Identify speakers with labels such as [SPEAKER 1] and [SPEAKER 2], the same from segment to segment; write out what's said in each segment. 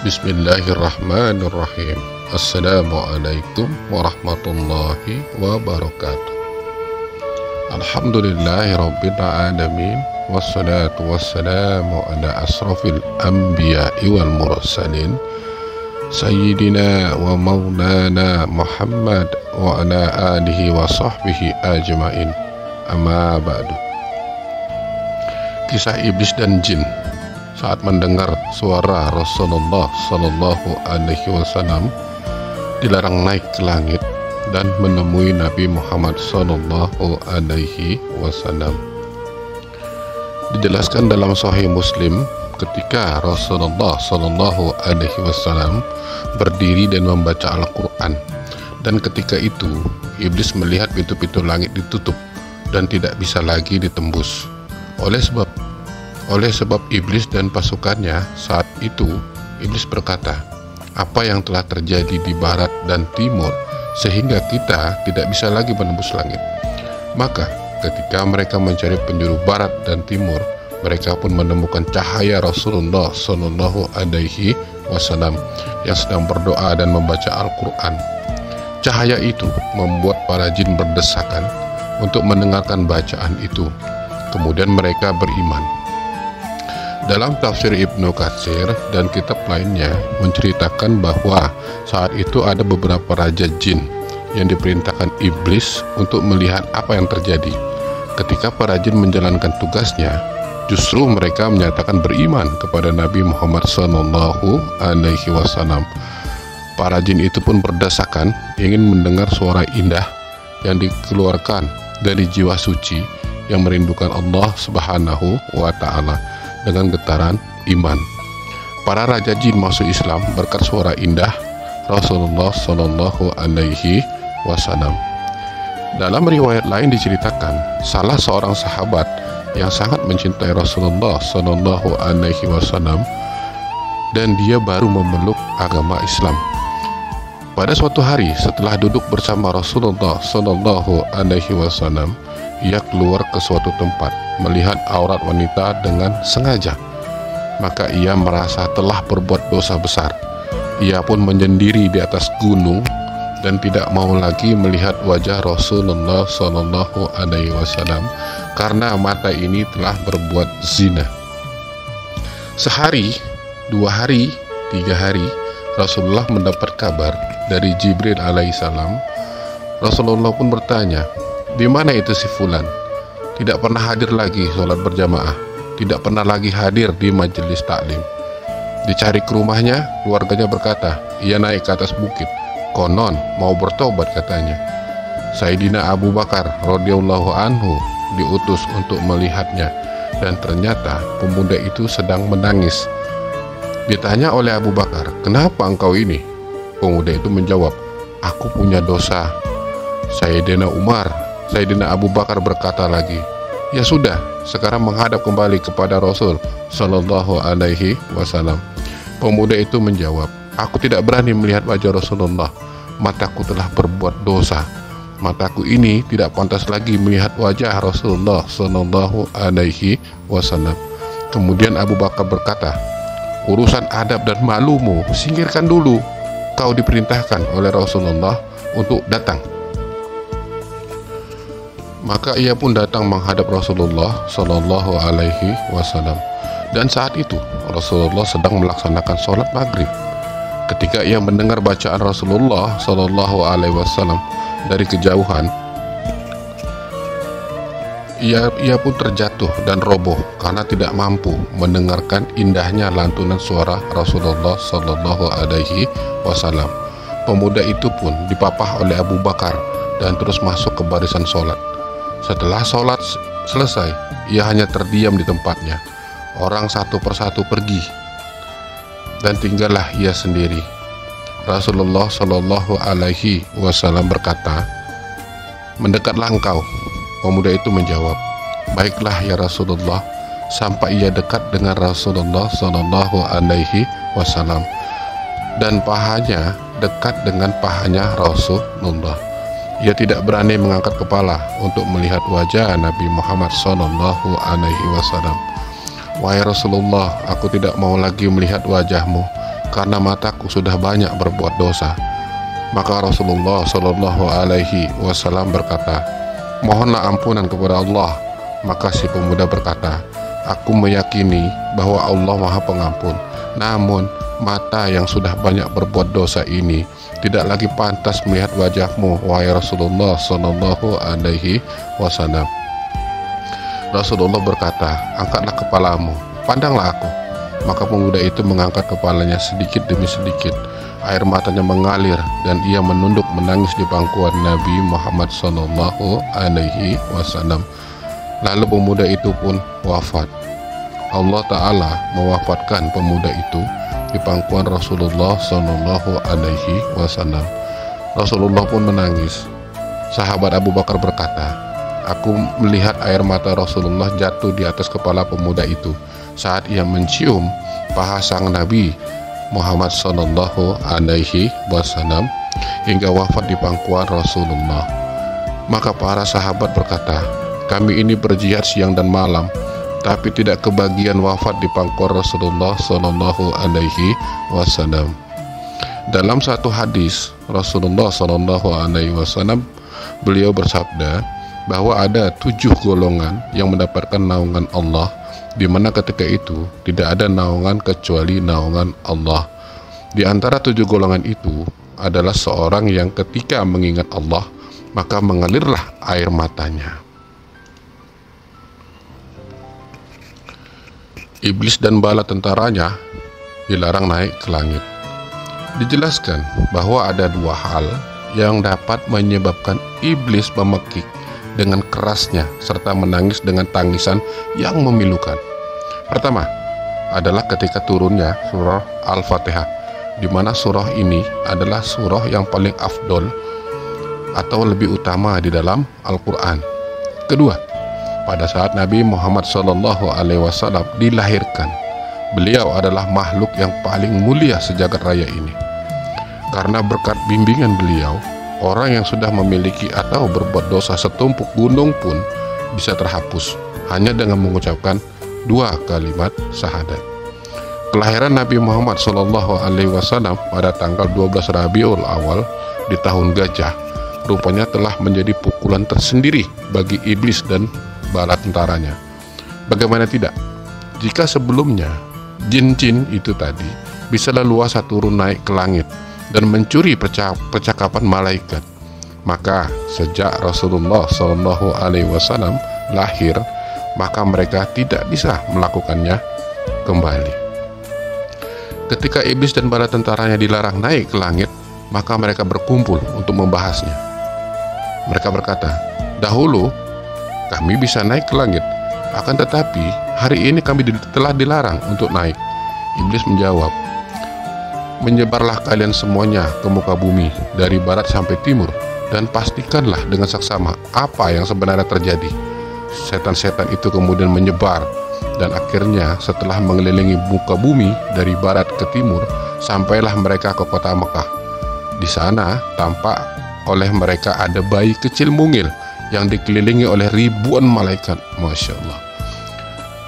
[SPEAKER 1] Bismillahirrahmanirrahim. Assalamualaikum warahmatullahi wabarakatuh. Alhamdulillahirabbil alamin, wassalatu wassalamu ala asrafil anbiya'i wal mursalin, sayyidina wa maulana Muhammad wa ala alihi wa sahbihi ajmain. Amma ba'du. Kisah iblis dan jin saat mendengar suara Rasulullah Sallallahu Alaihi Wasallam dilarang naik ke langit dan menemui Nabi Muhammad Sallallahu Alaihi Wasallam. Dijelaskan dalam Sahih Muslim, ketika Rasulullah Sallallahu Alaihi Wasallam berdiri dan membaca Al-Quran, dan ketika itu iblis melihat pintu-pintu langit ditutup dan tidak bisa lagi ditembus. Oleh sebab iblis dan pasukannya saat itu, iblis berkata, apa yang telah terjadi di barat dan timur sehingga kita tidak bisa lagi menembus langit? Maka ketika mereka mencari penjuru barat dan timur, mereka pun menemukan cahaya Rasulullah Sallallahu Alaihi Wasallam yang sedang berdoa dan membaca Al-Quran. Cahaya itu membuat para jin berdesakan untuk mendengarkan bacaan itu. Kemudian mereka beriman. Dalam tafsir Ibnu Katsir dan kitab lainnya menceritakan bahwa saat itu ada beberapa raja jin yang diperintahkan iblis untuk melihat apa yang terjadi. Ketika para jin menjalankan tugasnya, justru mereka menyatakan beriman kepada Nabi Muhammad Sallallahu Alaihi Wasallam. Para jin itu pun berdesakan ingin mendengar suara indah yang dikeluarkan dari jiwa suci yang merindukan Allah Subhanahu wa Ta'ala dengan getaran iman. Para raja jin masuk Islam berkat suara indah Rasulullah Sallallahu Alaihi Wasallam. Dalam riwayat lain diceritakan, salah seorang sahabat yang sangat mencintai Rasulullah Sallallahu Alaihi Wasallam dan dia baru memeluk agama Islam. Pada suatu hari setelah duduk bersama Rasulullah Sallallahu Alaihi Wasallam, ia keluar ke suatu tempat melihat aurat wanita dengan sengaja. Maka ia merasa telah berbuat dosa besar. Ia pun menyendiri di atas gunung dan tidak mau lagi melihat wajah Rasulullah Sallallahu Alaihi Wasallam karena mata ini telah berbuat zina. Sehari, 2 hari, 3 hari, Rasulullah mendapat kabar dari Jibril alaihissalam. Rasulullah pun bertanya, di mana itu si fulan? Tidak pernah hadir lagi sholat berjamaah, tidak pernah lagi hadir di majelis taklim. Dicari ke rumahnya, keluarganya berkata, ia naik ke atas bukit, konon mau bertobat katanya. Sayyidina Abu Bakar radhiyallahu anhu diutus untuk melihatnya, dan ternyata pemuda itu sedang menangis. Ditanya oleh Abu Bakar, kenapa engkau ini? Pemuda itu menjawab, aku punya dosa. Sayyidina Abu Bakar berkata lagi, ya sudah, sekarang menghadap kembali kepada Rasul Sallallahu Alaihi Wasallam. Pemuda itu menjawab, aku tidak berani melihat wajah Rasulullah, mataku telah berbuat dosa. Mataku ini tidak pantas lagi melihat wajah Rasulullah Sallallahu Alaihi Wasallam. Kemudian Abu Bakar berkata, urusan adab dan malumu singkirkan dulu. Kau diperintahkan oleh Rasulullah untuk datang. Maka ia pun datang menghadap Rasulullah Sallallahu Alaihi Wasallam. Dan saat itu Rasulullah sedang melaksanakan sholat maghrib. Ketika ia mendengar bacaan Rasulullah Sallallahu Alaihi Wasallam dari kejauhan, ia pun terjatuh dan roboh karena tidak mampu mendengarkan indahnya lantunan suara Rasulullah Sallallahu Alaihi Wasallam. Pemuda itu pun dipapah oleh Abu Bakar dan terus masuk ke barisan sholat. Setelah sholat selesai, ia hanya terdiam di tempatnya. Orang satu persatu pergi dan tinggallah ia sendiri. Rasulullah Sallallahu Alaihi Wasallam berkata, mendekatlah engkau. Pemuda itu menjawab, baiklah ya Rasulullah. Sampai ia dekat dengan Rasulullah Sallallahu Alaihi Wasallam dan pahanya dekat dengan pahanya Rasulullah. Ia tidak berani mengangkat kepala untuk melihat wajah Nabi Muhammad Sallallahu Alaihi Wasallam. Wahai Rasulullah, aku tidak mau lagi melihat wajahmu. karena mataku sudah banyak berbuat dosa. Maka Rasulullah Shallallahu Alaihi Wasallam berkata, mohonlah ampunan kepada Allah. Maka si pemuda berkata, aku meyakini bahwa Allah Maha Pengampun, namun mata yang sudah banyak berbuat dosa ini tidak lagi pantas melihat wajahmu, wahai Rasulullah Shallallahu Alaihi Wasallam. Rasulullah berkata, angkatlah kepalamu, pandanglah aku. Maka pemuda itu mengangkat kepalanya sedikit demi sedikit. Air matanya mengalir dan ia menunduk menangis di pangkuan Nabi Muhammad Sallallahu Alaihi Wasallam. Lalu pemuda itu pun wafat. Allah Ta'ala mewafatkan pemuda itu di pangkuan Rasulullah Sallallahu Alaihi Wasallam. Rasulullah pun menangis. Sahabat Abu Bakar berkata, aku melihat air mata Rasulullah jatuh di atas kepala pemuda itu saat ia mencium paha sang Nabi Muhammad Sallallahu Alaihi Wasallam hingga wafat di pangkuan Rasulullah. Maka para sahabat berkata, kami ini berjihad siang dan malam, tapi tidak kebagian wafat di pangkuan Rasulullah Sallallahu Alaihi Wasallam. Dalam satu hadis Rasulullah Sallallahu Alaihi Wasallam, beliau bersabda bahwa ada 7 golongan yang mendapatkan naungan Allah, di mana ketika itu tidak ada naungan kecuali naungan Allah. Di antara 7 golongan itu adalah seorang yang ketika mengingat Allah maka mengalirlah air matanya. Iblis dan bala tentaranya dilarang naik ke langit. Dijelaskan bahwa ada 2 hal yang dapat menyebabkan iblis memekik dengan kerasnya serta menangis dengan tangisan yang memilukan. Pertama adalah ketika turunnya surah Al-Fatihah, di mana surah ini adalah surah yang paling afdol atau lebih utama di dalam Al-Quran. Kedua, pada saat Nabi Muhammad SAW dilahirkan, beliau adalah makhluk yang paling mulia sejagat raya ini. Karena berkat bimbingan beliau, orang yang sudah memiliki atau berbuat dosa setumpuk gunung pun bisa terhapus hanya dengan mengucapkan 2 kalimat syahadat. Kelahiran Nabi Muhammad SAW pada tanggal 12 Rabiul Awal di tahun gajah rupanya telah menjadi pukulan tersendiri bagi iblis dan bala tentaranya. Bagaimana tidak, jika sebelumnya jin-jin itu tadi bisa leluasa turun naik ke langit dan mencuri percakapan malaikat, maka sejak Rasulullah SAW lahir, maka mereka tidak bisa melakukannya kembali. Ketika iblis dan bala tentaranya dilarang naik ke langit, maka mereka berkumpul untuk membahasnya. Mereka berkata, dahulu kami bisa naik ke langit, akan tetapi hari ini kami telah dilarang untuk naik. Iblis menjawab, menyebarlah kalian semuanya ke muka bumi dari barat sampai timur, dan pastikanlah dengan saksama apa yang sebenarnya terjadi. Setan-setan itu kemudian menyebar, dan akhirnya setelah mengelilingi muka bumi dari barat ke timur, sampailah mereka ke kota Mekah. Di sana tampak oleh mereka ada bayi kecil mungil yang dikelilingi oleh ribuan malaikat. Masya Allah.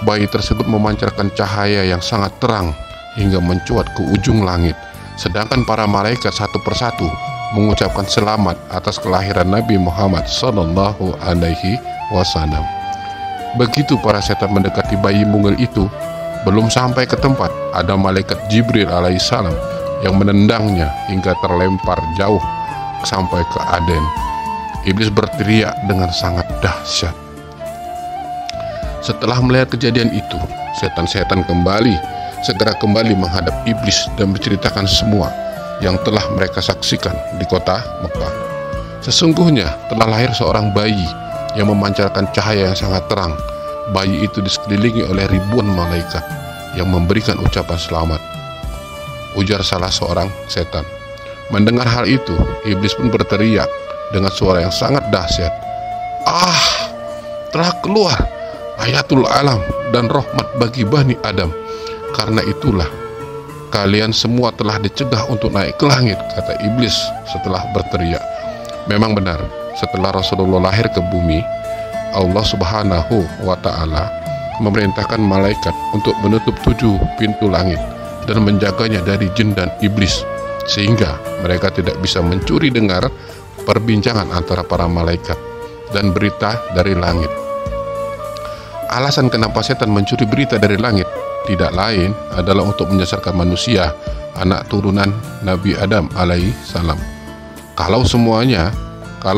[SPEAKER 1] Bayi tersebut memancarkan cahaya yang sangat terang hingga mencuat ke ujung langit, sedangkan para malaikat satu persatu mengucapkan selamat atas kelahiran Nabi Muhammad Sallallahu Alaihi Wasallam. Begitu para setan mendekati bayi mungil itu, belum sampai ke tempat, ada malaikat Jibril alaihissalam yang menendangnya hingga terlempar jauh sampai ke Aden. Iblis berteriak dengan sangat dahsyat. Setelah melihat kejadian itu, setan-setan segera kembali menghadap iblis dan menceritakan semua yang telah mereka saksikan di kota Mekah. Sesungguhnya telah lahir seorang bayi yang memancarkan cahaya yang sangat terang. Bayi itu dikelilingi oleh ribuan malaikat yang memberikan ucapan selamat. Ujar salah seorang setan. Mendengar hal itu, iblis pun berteriak dengan suara yang sangat dahsyat, telah keluar ayatul alam dan rahmat bagi Bani Adam. Karena itulah kalian semua telah dicegah untuk naik ke langit, kata iblis setelah berteriak. Memang benar, setelah Rasulullah lahir ke bumi, Allah Subhanahu wa Ta'ala memerintahkan malaikat untuk menutup 7 pintu langit dan menjaganya dari jin dan iblis, sehingga mereka tidak bisa mencuri dengar perbincangan antara para malaikat dan berita dari langit. Alasan kenapa setan mencuri berita dari langit tidak lain adalah untuk menyesatkan manusia, anak turunan Nabi Adam alaihi salam. Kalau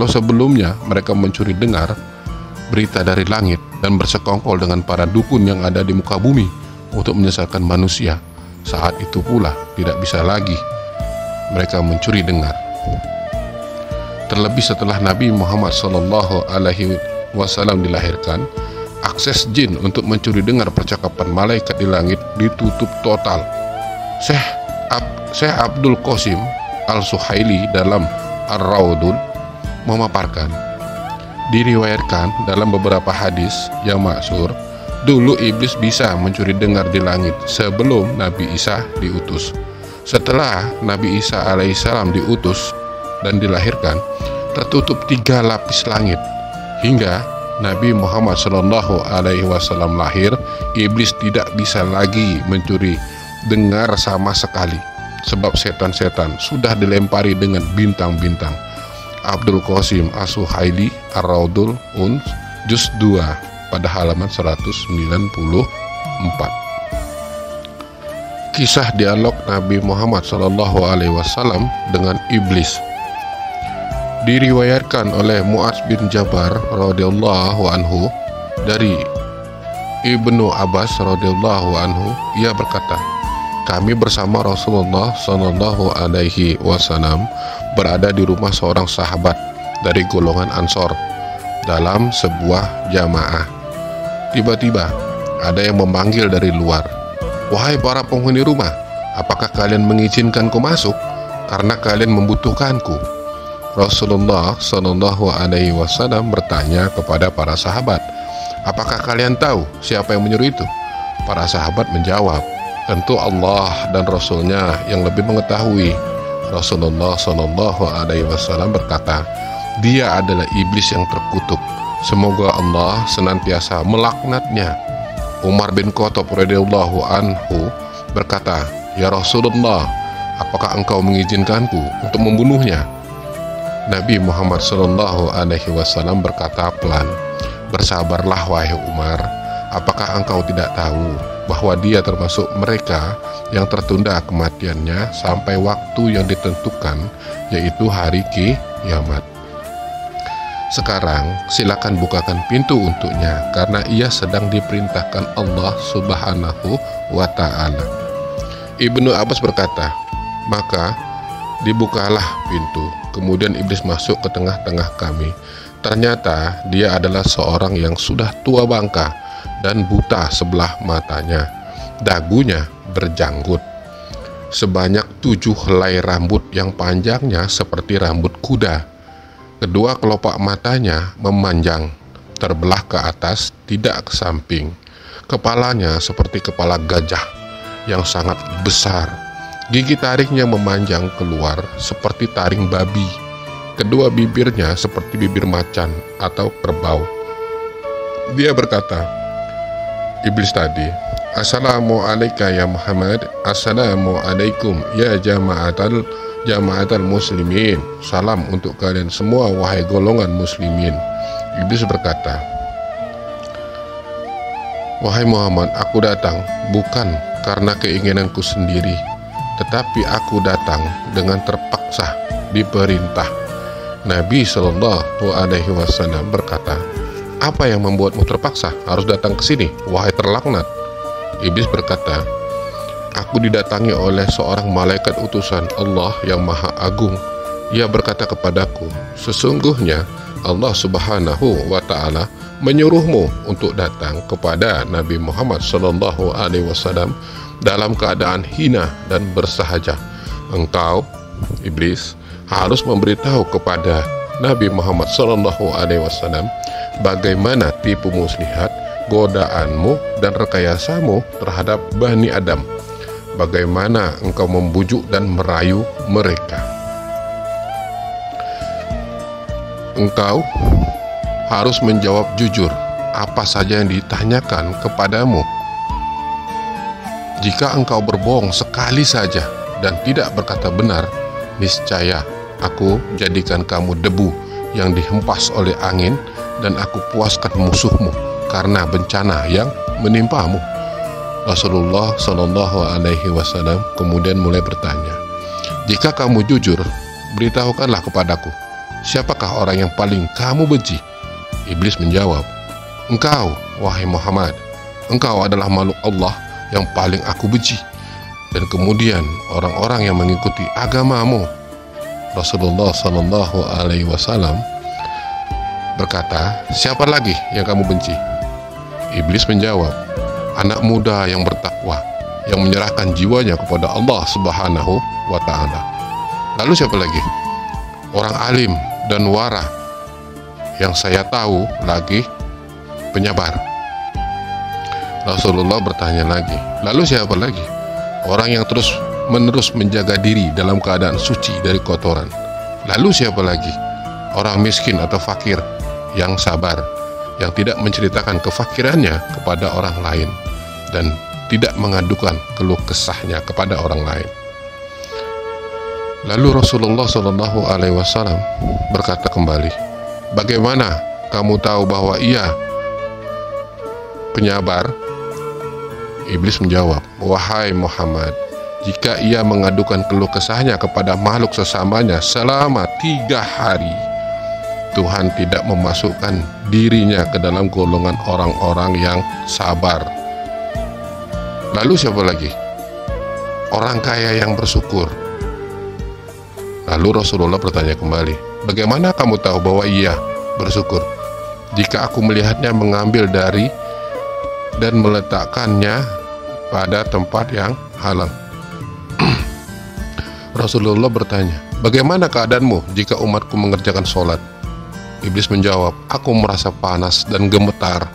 [SPEAKER 1] sebelumnya mereka mencuri dengar berita dari langit dan bersekongkol dengan para dukun yang ada di muka bumi untuk menyesatkan manusia, saat itu pula tidak bisa lagi mereka mencuri dengar. Terlebih setelah Nabi Muhammad SAW dilahirkan, akses jin untuk mencuri dengar percakapan malaikat di langit ditutup total. Syekh Abdul Qasim Al-Suhaili dalam Ar-Raudul memaparkan, diriwayatkan dalam beberapa hadis yang masyhur, dulu iblis bisa mencuri dengar di langit sebelum Nabi Isa diutus. Setelah Nabi Isa alaihissalam diutus dan dilahirkan, tertutup 3 lapis langit. Hingga Nabi Muhammad SAW lahir, iblis tidak bisa lagi mencuri dengar sama sekali, sebab setan-setan sudah dilempari dengan bintang-bintang. Abdul Qasim As-Suhaili Ar-Raudul Uns Juz 2 pada halaman 194. Kisah dialog Nabi Muhammad SAW dengan iblis diriwayatkan oleh Mu'adz bin Jabal radhiyallahu anhu dari Ibnu Abbas radhiyallahu anhu. Ia berkata, kami bersama Rasulullah sallallahu alaihi wasallam berada di rumah seorang sahabat dari golongan Ansor dalam sebuah jamaah. Tiba-tiba ada yang memanggil dari luar, "Wahai para penghuni rumah, apakah kalian mengizinkanku masuk? Karena kalian membutuhkanku." Rasulullah sallallahu alaihi wasallam bertanya kepada para sahabat, "Apakah kalian tahu siapa yang menyuruh itu?" Para sahabat menjawab, "Tentu Allah dan Rasulnya yang lebih mengetahui." Rasulullah sallallahu alaihi wasallam berkata, "Dia adalah iblis yang terkutuk. Semoga Allah senantiasa melaknatnya." Umar bin Khattab radhiyallahu anhu berkata, "Ya Rasulullah, apakah engkau mengizinkanku untuk membunuhnya?" Nabi Muhammad sallallahu alaihi wasallam berkata pelan, "Bersabarlah wahai Umar, apakah engkau tidak tahu bahwa dia termasuk mereka yang tertunda kematiannya sampai waktu yang ditentukan, yaitu hari kiamat. Sekarang silakan bukakan pintu untuknya, karena ia sedang diperintahkan Allah Subhanahu wa ta'ala." Ibnu Abbas berkata, "Maka dibukalah pintu. Kemudian iblis masuk ke tengah-tengah kami. Ternyata dia adalah seorang yang sudah tua bangka dan buta sebelah matanya. Dagunya berjanggut. Sebanyak 7 helai rambut yang panjangnya seperti rambut kuda. Kedua kelopak matanya memanjang, terbelah ke atas, tidak ke samping. Kepalanya seperti kepala gajah yang sangat besar. Gigi taringnya memanjang keluar seperti taring babi. Kedua bibirnya seperti bibir macan atau kerbau." Dia berkata, iblis tadi, "Assalamualaikum ya Muhammad, assalamualaikum ya jama'atal muslimin. Salam untuk kalian semua wahai golongan muslimin." Iblis berkata, "Wahai Muhammad, aku datang bukan karena keinginanku sendiri, tetapi aku datang dengan terpaksa diperintah." Nabi Shallallahu Alaihi Wasallam berkata, "Apa yang membuatmu terpaksa harus datang ke sini, wahai terlaknat?" Iblis berkata, "Aku didatangi oleh seorang malaikat utusan Allah yang Maha Agung. Ia berkata kepadaku, sesungguhnya Allah Subhanahu wa Ta'ala menyuruhmu untuk datang kepada Nabi Muhammad Sallallahu Alaihi Wasallam dalam keadaan hina dan bersahaja. Engkau, iblis, harus memberitahu kepada Nabi Muhammad Sallallahu Alaihi Wasallam bagaimana tipu muslihat, godaanmu dan rekayasamu terhadap Bani Adam, bagaimana engkau membujuk dan merayu mereka. Engkau harus menjawab jujur apa saja yang ditanyakan kepadamu. jika engkau berbohong sekali saja dan tidak berkata benar, niscaya aku jadikan kamu debu yang dihempas oleh angin, dan aku puaskan musuhmu karena bencana yang menimpamu. Rasulullah Shallallahu Alaihi Wasallam kemudian mulai bertanya, jika kamu jujur, beritahukanlah kepadaku, siapakah orang yang paling kamu benci? Iblis menjawab, engkau, wahai Muhammad, engkau adalah makhluk Allah yang paling aku benci, dan kemudian orang-orang yang mengikuti agamamu. Rasulullah Shallallahu Alaihi Wasallam berkata, siapa lagi yang kamu benci? Iblis menjawab, anak muda yang bertakwa, yang menyerahkan jiwanya kepada Allah Subhanahu wa Ta'ala. Lalu siapa lagi? Orang alim dan wara, yang saya tahu lagi penyabar. Rasulullah bertanya lagi, lalu siapa lagi? Orang yang terus-menerus menjaga diri dalam keadaan suci dari kotoran. Lalu siapa lagi? Orang miskin atau fakir yang sabar, yang tidak menceritakan kefakirannya kepada orang lain dan tidak mengadukan keluh kesahnya kepada orang lain. Lalu Rasulullah Shallallahu Alaihi Wasallam berkata kembali, bagaimana kamu tahu bahwa ia penyabar? Iblis menjawab, wahai Muhammad, jika ia mengadukan keluh kesahnya kepada makhluk sesamanya selama 3 hari, Tuhan tidak memasukkan dirinya ke dalam golongan orang-orang yang sabar. Lalu siapa lagi? Orang kaya yang bersyukur. Lalu Rasulullah bertanya kembali, bagaimana kamu tahu bahwa ia bersyukur? Jika aku melihatnya mengambil dari dan meletakkannya pada tempat yang halal. Rasulullah bertanya, bagaimana keadaanmu jika umatku mengerjakan sholat? Iblis menjawab, aku merasa panas dan gemetar.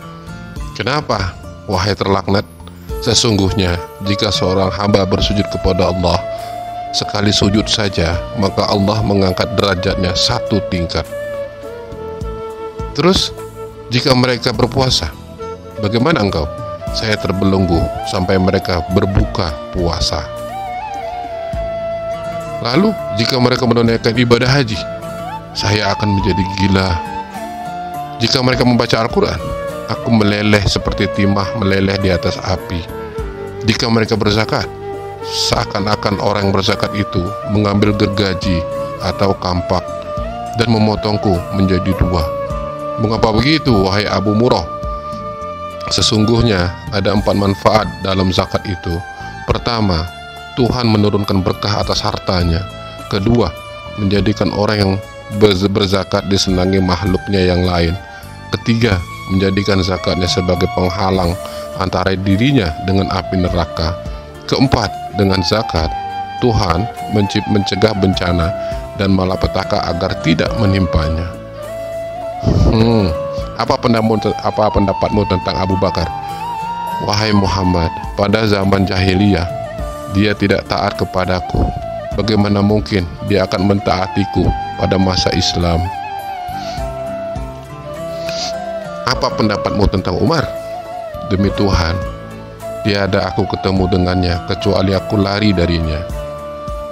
[SPEAKER 1] Kenapa, wahai terlaknat? Sesungguhnya jika seorang hamba bersujud kepada Allah sekali sujud saja, maka Allah mengangkat derajatnya 1 tingkat. Terus jika mereka berpuasa, bagaimana engkau? Saya terbelenggu sampai mereka berbuka puasa. Lalu jika mereka menunaikan ibadah haji, saya akan menjadi gila. Jika mereka membaca Al-Quran, aku meleleh seperti timah meleleh di atas api. Jika mereka berzakat, seakan-akan orang yang berzakat itu mengambil gergaji atau kampak dan memotongku menjadi 2. Mengapa begitu, wahai Abu Murrah? Sesungguhnya ada 4 manfaat dalam zakat itu. Pertama, Tuhan menurunkan berkah atas hartanya. Kedua, menjadikan orang yang berzakat disenangi makhluknya yang lain. Ketiga, menjadikan zakatnya sebagai penghalang antara dirinya dengan api neraka. Keempat, dengan zakat Tuhan mencegah bencana dan malapetaka agar tidak menimpanya. Apa pendapatmu tentang Abu Bakar? Wahai Muhammad, pada zaman jahiliyah dia tidak taat kepadaku. Bagaimana mungkin dia akan mentaatiku pada masa Islam? Apa pendapatmu tentang Umar? Demi Tuhan, tiada aku ketemu dengannya kecuali aku lari darinya.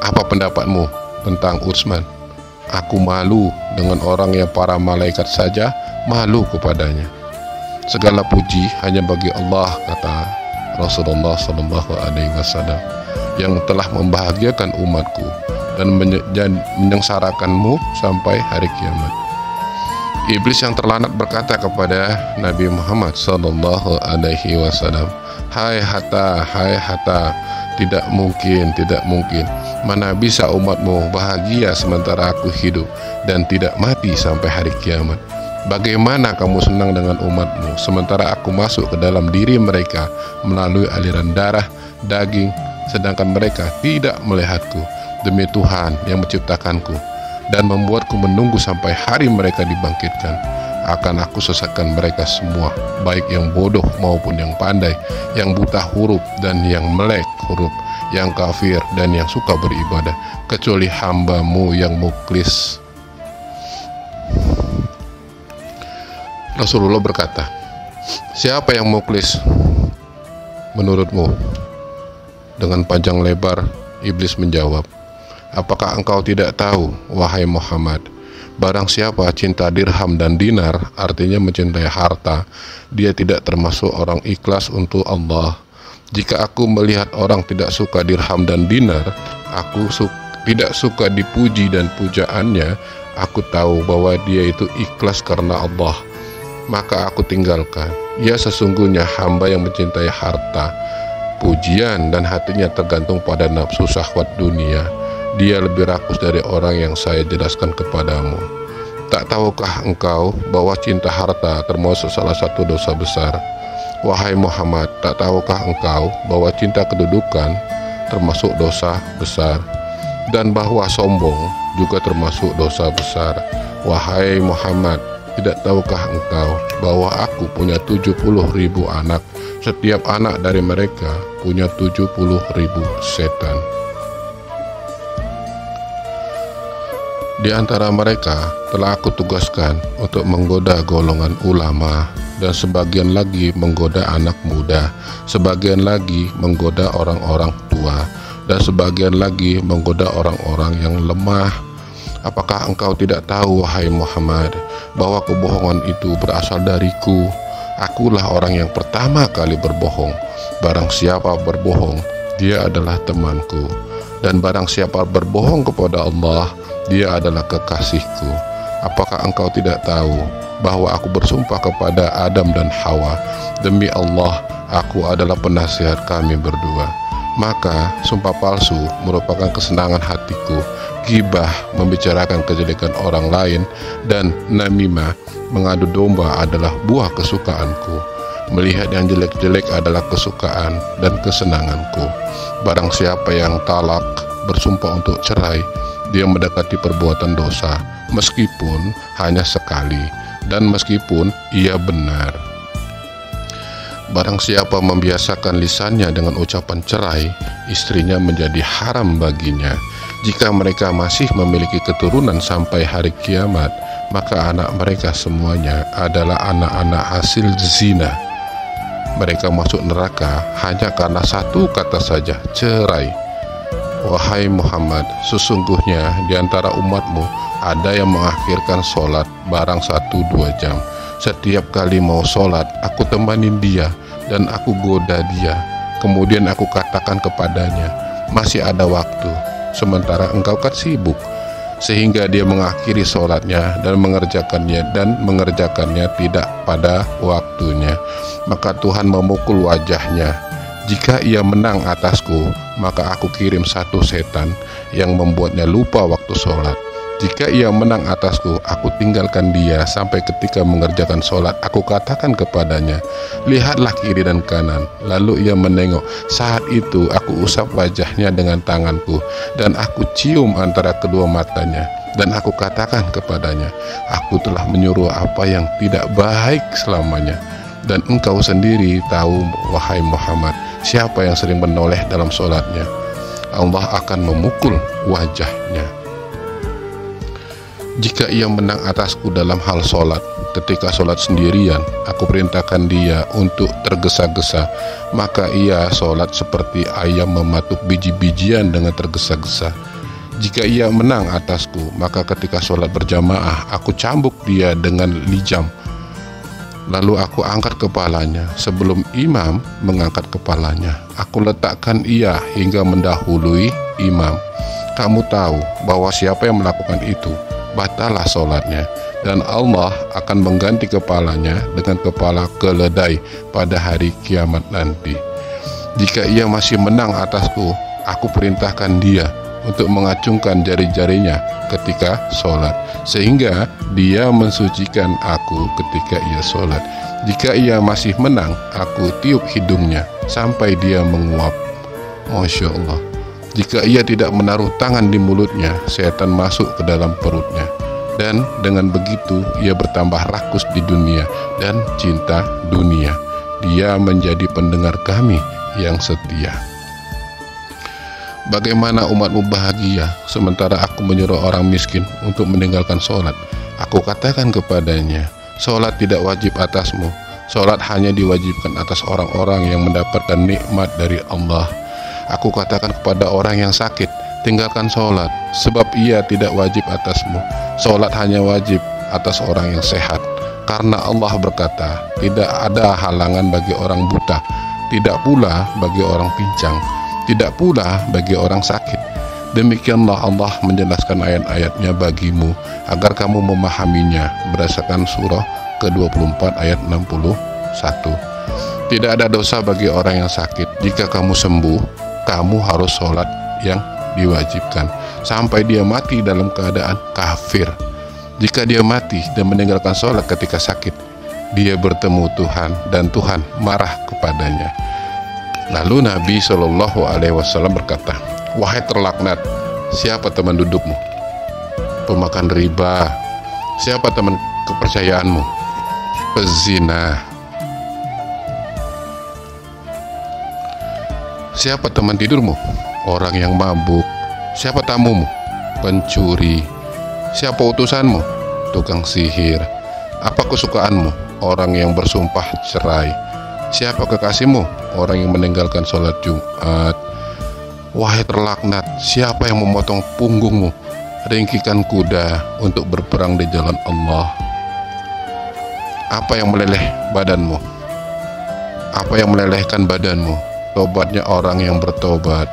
[SPEAKER 1] Apa pendapatmu tentang Utsman? Aku malu dengan orang yang para malaikat saja malu kepadanya. Segala puji hanya bagi Allah, kata Rasulullah Sallallahu Alaihi Wasallam, yang telah membahagiakan umatku dan menyengsarakanmu sampai hari kiamat. Iblis yang terlanat berkata kepada Nabi Muhammad Sallallahu Alaihi Wasallam, hai Hatta, tidak mungkin. Mana bisa umatmu bahagia sementara aku hidup dan tidak mati sampai hari kiamat? Bagaimana kamu senang dengan umatmu sementara aku masuk ke dalam diri mereka melalui aliran darah, daging, sedangkan mereka tidak melihatku? Demi Tuhan yang menciptakanku dan membuatku menunggu sampai hari mereka dibangkitkan, akan aku sesatkan mereka semua, baik yang bodoh maupun yang pandai, yang buta huruf dan yang melek huruf, yang kafir dan yang suka beribadah, kecuali hamba-Mu yang mukhlis. Rasulullah berkata, siapa yang mukhlis menurutmu? Dengan panjang lebar, iblis menjawab, "Apakah engkau tidak tahu, wahai Muhammad, barang siapa cinta dirham dan dinar, artinya mencintai harta, dia tidak termasuk orang ikhlas untuk Allah. Jika aku melihat orang tidak suka dirham dan dinar, tidak suka dipuji dan pujaannya, aku tahu bahwa dia itu ikhlas karena Allah. Maka aku tinggalkan. Ya, sesungguhnya hamba yang mencintai harta, pujian, dan hatinya tergantung pada nafsu syahwat dunia, dia lebih rakus dari orang yang saya jelaskan kepadamu. Tak tahukah engkau bahwa cinta harta termasuk salah satu dosa besar? Wahai Muhammad, tak tahukah engkau bahwa cinta kedudukan termasuk dosa besar, dan bahwa sombong juga termasuk dosa besar? Wahai Muhammad, tidak tahukah engkau bahwa aku punya 70.000 anak, setiap anak dari mereka punya 70.000 setan. Di antara mereka telah aku tugaskan untuk menggoda golongan ulama, dan sebagian lagi menggoda anak muda, sebagian lagi menggoda orang-orang tua, dan sebagian lagi menggoda orang-orang yang lemah. Apakah engkau tidak tahu, wahai Muhammad, bahwa kebohongan itu berasal dariku? Akulah orang yang pertama kali berbohong. Barang siapa berbohong, dia adalah temanku. Dan barang siapa berbohong kepada Allah, dia adalah kekasihku. Apakah engkau tidak tahu bahwa aku bersumpah kepada Adam dan Hawa, demi Allah, aku adalah penasihat kami berdua. Maka sumpah palsu merupakan kesenangan hatiku, ghibah membicarakan kejelekan orang lain, dan namimah mengadu domba adalah buah kesukaanku. Melihat yang jelek-jelek adalah kesukaan dan kesenanganku. Barang siapa yang talak bersumpah untuk cerai, dia mendekati perbuatan dosa, meskipun hanya sekali, dan meskipun ia benar. Barang siapa membiasakan lisannya dengan ucapan cerai, istrinya menjadi haram baginya. Jika mereka masih memiliki keturunan sampai hari kiamat, maka anak mereka semuanya adalah anak-anak hasil zina. Mereka masuk neraka hanya karena satu kata saja, cerai. Wahai Muhammad, sesungguhnya di antara umatmu ada yang mengakhirkan sholat barang 1-2 jam. Setiap kali mau sholat, aku temanin dia dan aku goda dia. Kemudian aku katakan kepadanya, masih ada waktu, sementara engkau kan sibuk. Sehingga dia mengakhiri sholatnya dan mengerjakannya tidak pada waktunya. Maka Tuhan memukul wajahnya. Jika ia menang atasku, maka aku kirim satu setan yang membuatnya lupa waktu sholat. Jika ia menang atasku, aku tinggalkan dia sampai ketika mengerjakan sholat. Aku katakan kepadanya, lihatlah kiri dan kanan. Lalu ia menengok. Saat itu aku usap wajahnya dengan tanganku, dan aku cium antara kedua matanya. Dan aku katakan kepadanya, aku telah menyuruh apa yang tidak baik selamanya. Dan engkau sendiri tahu, wahai Muhammad, siapa yang sering menoleh dalam sholatnya. Allah akan memukul wajahnya. Jika ia menang atasku dalam hal sholat, ketika sholat sendirian, aku perintahkan dia untuk tergesa-gesa, maka ia sholat seperti ayam mematuk biji-bijian dengan tergesa-gesa. Jika ia menang atasku, maka ketika sholat berjamaah, aku cambuk dia dengan lijam. Lalu aku angkat kepalanya. Sebelum imam mengangkat kepalanya, aku letakkan ia hingga mendahului imam. Kamu tahu bahwa siapa yang melakukan itu, batalah sholatnya, dan Allah akan mengganti kepalanya dengan kepala keledai pada hari kiamat nanti. Jika ia masih menang atasku, aku perintahkan dia untuk mengacungkan jari-jarinya ketika sholat, sehingga dia mensucikan aku ketika ia sholat. Jika ia masih menang, aku tiup hidungnya sampai dia menguap. Masya Allah. Jika ia tidak menaruh tangan di mulutnya, setan masuk ke dalam perutnya. Dan dengan begitu ia bertambah rakus di dunia dan cinta dunia. Dia menjadi pendengar kami yang setia. Bagaimana umatmu bahagia sementara aku menyuruh orang miskin untuk meninggalkan sholat? Aku katakan kepadanya, sholat tidak wajib atasmu. Sholat hanya diwajibkan atas orang-orang yang mendapatkan nikmat dari Allah. Aku katakan kepada orang yang sakit, tinggalkan sholat, sebab ia tidak wajib atasmu. Sholat hanya wajib atas orang yang sehat. Karena Allah berkata, tidak ada halangan bagi orang buta, tidak pula bagi orang pincang, tidak pula bagi orang sakit. Demikianlah Allah menjelaskan ayat-ayatnya bagimu, agar kamu memahaminya, berdasarkan surah ke-24 ayat 61. Tidak ada dosa bagi orang yang sakit. Jika kamu sembuh, kamu harus sholat yang diwajibkan sampai dia mati dalam keadaan kafir. Jika dia mati dan meninggalkan sholat ketika sakit, dia bertemu Tuhan dan Tuhan marah kepadanya. Lalu Nabi Shallallahu Alaihi Wasallam berkata, wahai terlaknat, siapa teman dudukmu? Pemakan riba. Siapa teman kepercayaanmu? Pezina. Siapa teman tidurmu? Orang yang mabuk. Siapa tamumu? Pencuri. Siapa utusanmu? Tukang sihir. Apa kesukaanmu? Orang yang bersumpah cerai. Siapa kekasihmu? Orang yang meninggalkan sholat Jumat. Wahai terlaknat, siapa yang memotong punggungmu? Ringkikan kuda untuk berperang di jalan Allah. Apa yang meleleh badanmu? Apa yang melelehkan badanmu? Tobatnya orang yang bertobat.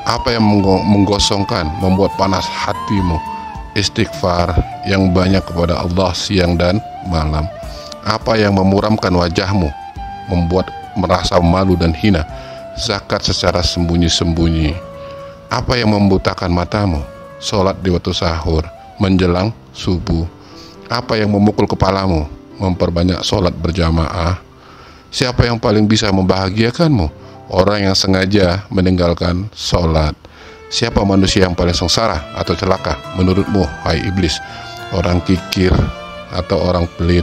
[SPEAKER 1] Apa yang menggosongkan, membuat panas hatimu? Istighfar yang banyak kepada Allah siang dan malam. Apa yang memuramkan wajahmu, membuat merasa malu dan hina? Zakat secara sembunyi-sembunyi. Apa yang membutakan matamu? Sholat di waktu sahur menjelang subuh. Apa yang memukul kepalamu? Memperbanyak sholat berjamaah. Siapa yang paling bisa membahagiakanmu? Orang yang sengaja meninggalkan sholat. Siapa manusia yang paling sengsara atau celaka menurutmu, hai iblis? Orang kikir atau orang pelit?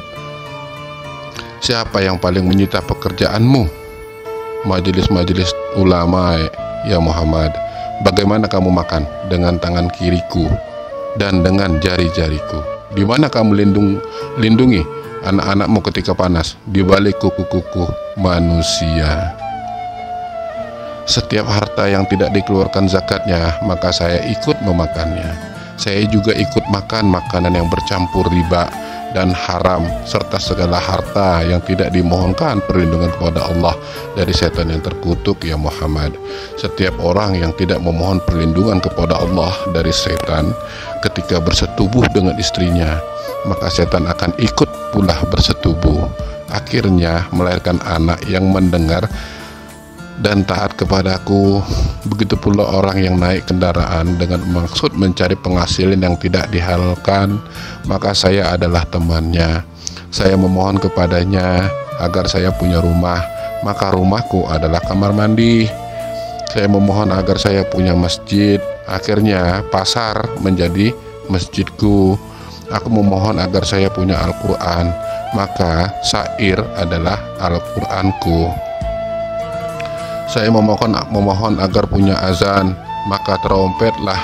[SPEAKER 1] Siapa yang paling menyita pekerjaanmu? Majelis-majelis ulama, ya Muhammad. Bagaimana kamu makan? Dengan tangan kiriku dan dengan jari-jariku. Di mana kamu lindungi anak-anakmu ketika panas? Di balik kuku-kuku manusia. Setiap harta yang tidak dikeluarkan zakatnya, maka saya ikut memakannya. Saya juga ikut makan makanan yang bercampur riba dan haram, serta segala harta yang tidak dimohonkan perlindungan kepada Allah dari setan yang terkutuk, ya Muhammad. Setiap orang yang tidak memohon perlindungan kepada Allah dari setan ketika bersetubuh dengan istrinya, maka setan akan ikut pula bersetubuh, akhirnya melahirkan anak yang mendengar dan taat kepadaku. Begitu pula orang yang naik kendaraan dengan maksud mencari penghasilan yang tidak dihalalkan, maka saya adalah temannya. Saya memohon kepadanya agar saya punya rumah, maka rumahku adalah kamar mandi. Saya memohon agar saya punya masjid, akhirnya pasar menjadi masjidku. Aku memohon agar saya punya Al-Quran, maka syair adalah Al-Quranku. Saya memohon agar punya azan, maka trompetlah.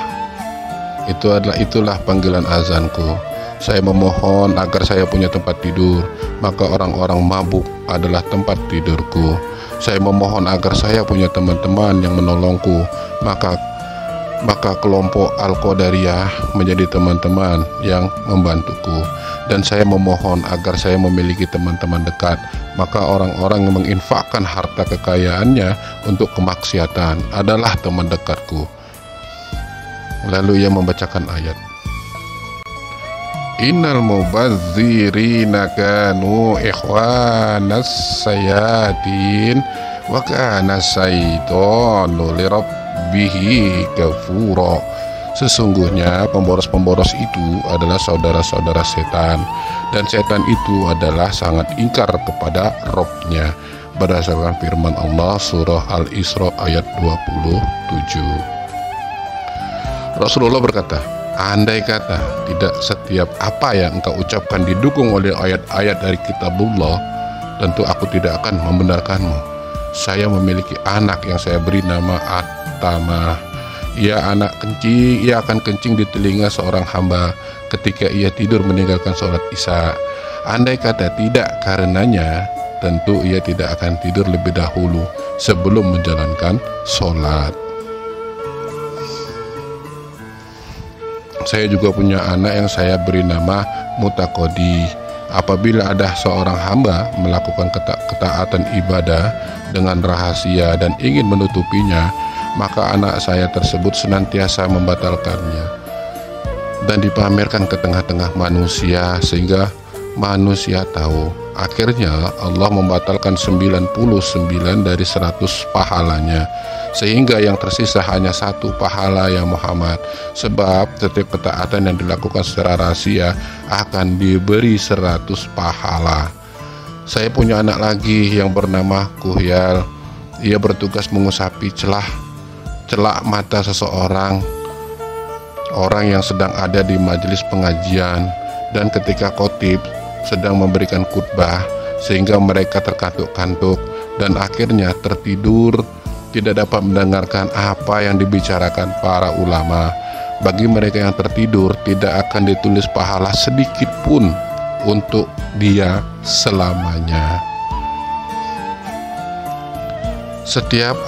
[SPEAKER 1] Itulah panggilan azanku. Saya memohon agar saya punya tempat tidur, maka orang-orang mabuk adalah tempat tidurku. Saya memohon agar saya punya teman-teman yang menolongku, maka kelompok Al-Qadariyah menjadi teman-teman yang membantuku. Dan saya memohon agar saya memiliki teman-teman dekat, maka orang-orang yang menginfakkan harta kekayaannya untuk kemaksiatan adalah teman dekatku. Lalu ia membacakan ayat, Innal mubadzirina kanu ikhwanas sayatin wa kana syaitanu lirabbihi kafura. Sesungguhnya pemboros-pemboros itu adalah saudara-saudara setan, dan setan itu adalah sangat ingkar kepada Rabb-nya, berdasarkan firman Allah surah Al-Isra ayat 27. Rasulullah berkata, andai kata tidak setiap apa yang engkau ucapkan didukung oleh ayat-ayat dari kitabullah, tentu aku tidak akan membenarkanmu. Saya memiliki anak yang saya beri nama At-Tamah. Ia akan kencing di telinga seorang hamba ketika ia tidur meninggalkan sholat isya. Andai kata tidak karenanya, tentu ia tidak akan tidur lebih dahulu sebelum menjalankan sholat. Saya juga punya anak yang saya beri nama Mutakodi. Apabila ada seorang hamba melakukan ketaatan ibadah dengan rahasia dan ingin menutupinya, maka anak saya tersebut senantiasa membatalkannya dan dipamerkan ke tengah-tengah manusia sehingga manusia tahu. Akhirnya Allah membatalkan 99 dari 100 pahalanya, sehingga yang tersisa hanya 1 pahala ya Muhammad. Sebab setiap ketaatan yang dilakukan secara rahasia akan diberi 100 pahala. Saya punya anak lagi yang bernama Kuhyal. Ia bertugas mengusapi celak mata seseorang orang yang sedang ada di majelis pengajian, dan ketika khotib sedang memberikan khutbah sehingga mereka terkantuk-kantuk dan akhirnya tertidur, tidak dapat mendengarkan apa yang dibicarakan para ulama. Bagi mereka yang tertidur, tidak akan ditulis pahala sedikit pun untuk dia selamanya. Setiap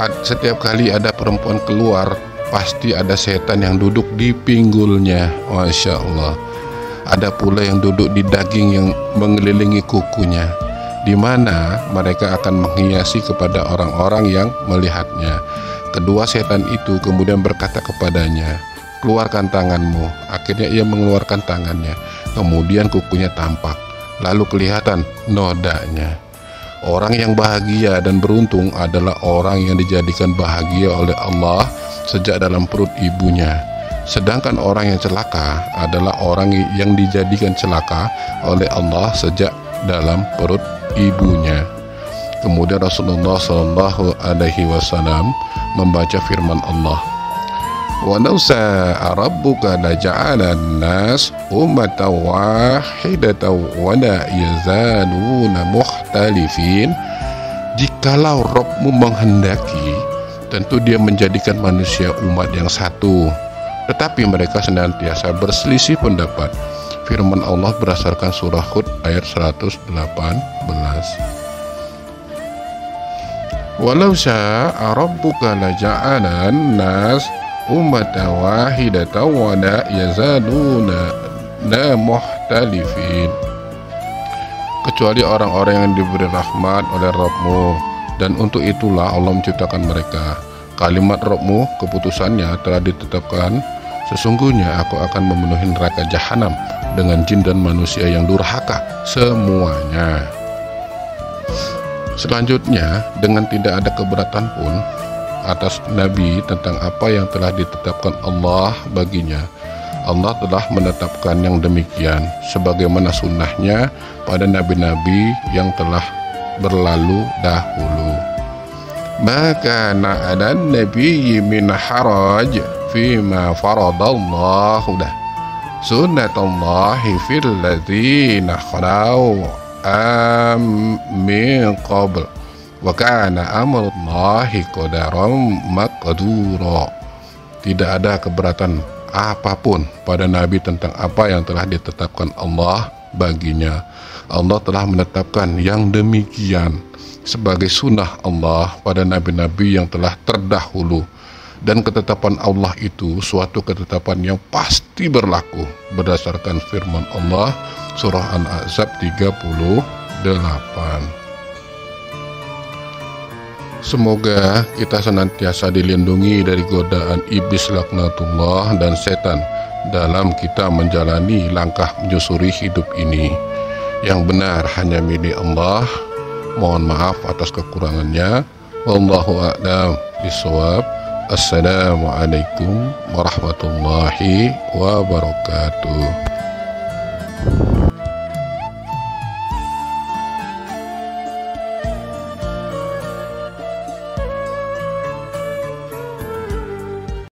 [SPEAKER 1] kali ada perempuan keluar, pasti ada setan yang duduk di pinggulnya. Masya Allah. Ada pula yang duduk di daging yang mengelilingi kukunya, di mana mereka akan menghiasi kepada orang-orang yang melihatnya. Kedua setan itu kemudian berkata kepadanya, "Keluarkan tanganmu." Akhirnya ia mengeluarkan tangannya. Kemudian kukunya tampak, lalu kelihatan nodanya. Orang yang bahagia dan beruntung adalah orang yang dijadikan bahagia oleh Allah sejak dalam perut ibunya. Sedangkan orang yang celaka adalah orang yang dijadikan celaka oleh Allah sejak dalam perut ibunya. Kemudian Rasulullah SAW membaca firman Allah, "Wa law sha'a rabbuka laja'ala an-nas ummatan wahidatan wa la yazaluna mukhtalifin." Jikalau Rabbmu menghendaki, tentu Dia menjadikan manusia umat yang satu, tetapi mereka senantiasa berselisih pendapat. Firman Allah berdasarkan surah Hud ayat 118. Walau syaa rabbuka laja'ala an-nas ummatan wahidatan wa la yazaluna mukhtalifin. Kecuali orang-orang yang diberi rahmat oleh Rabbmu, dan untuk itulah Allah menciptakan mereka. Kalimat Rabbmu, keputusannya telah ditetapkan. Sesungguhnya aku akan memenuhi neraka jahanam dengan jin dan manusia yang durhaka semuanya. Selanjutnya, dengan tidak ada keberatan pun atas Nabi tentang apa yang telah ditetapkan Allah baginya, Allah telah menetapkan yang demikian sebagaimana sunnahnya pada nabi-nabi yang telah berlalu dahulu. Maka na'ala nabiyyi min haraj fima faradallahu dah sunnatullahi fil ladzina khalau min qabl wa kana amrullahi qadaran maqdura. Tidak ada keberatan apapun pada Nabi tentang apa yang telah ditetapkan Allah baginya. Allah telah menetapkan yang demikian sebagai sunnah Allah pada nabi-nabi yang telah terdahulu, dan ketetapan Allah itu suatu ketetapan yang pasti berlaku berdasarkan firman Allah surah An-Ahzab 38. Semoga kita senantiasa dilindungi dari godaan iblis laknatullah dan setan dalam kita menjalani langkah menyusuri hidup ini. Yang benar hanya milik Allah. Mohon maaf atas kekurangannya. Wallahu a'lam bishawab. Assalamualaikum warahmatullahi wabarakatuh.